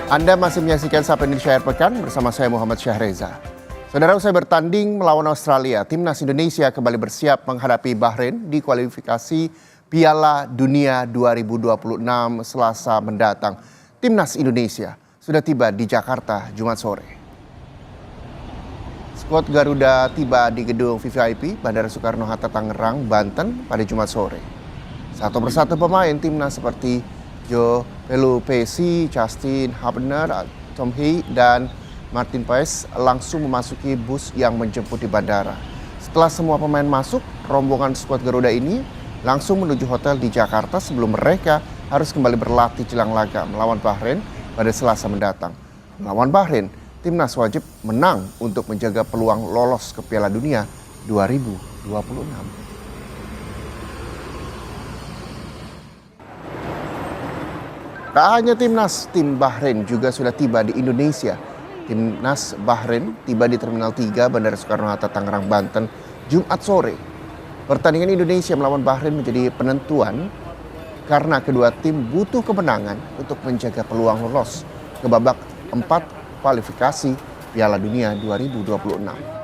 Anda masih menyaksikan Sapa Indonesia Akhir Pekan bersama saya Muhammad Syahreza. Saudara, usai bertanding melawan Australia, timnas Indonesia kembali bersiap menghadapi Bahrain di kualifikasi Piala Dunia 2026 Selasa mendatang. Timnas Indonesia sudah tiba di Jakarta Jumat sore. Skuad Garuda tiba di gedung VVIP Bandara Soekarno-Hatta Tangerang, Banten pada Jumat sore. Satu persatu pemain timnas seperti Joe Pelupesi, Justin Hubner, Tom Hee, dan Martin Paes langsung memasuki bus yang menjemput di bandara. Setelah semua pemain masuk, rombongan skuad Garuda ini langsung menuju hotel di Jakarta sebelum mereka harus kembali berlatih jelang laga melawan Bahrain pada Selasa mendatang. Melawan Bahrain, timnas wajib menang untuk menjaga peluang lolos ke Piala Dunia 2026. Tak hanya timnas, tim Bahrain juga sudah tiba di Indonesia. Timnas Bahrain tiba di Terminal 3 Bandara Soekarno-Hatta Tangerang, Banten, Jumat sore. Pertandingan Indonesia melawan Bahrain menjadi penentuan karena kedua tim butuh kemenangan untuk menjaga peluang lolos ke babak 4 kualifikasi Piala Dunia 2026.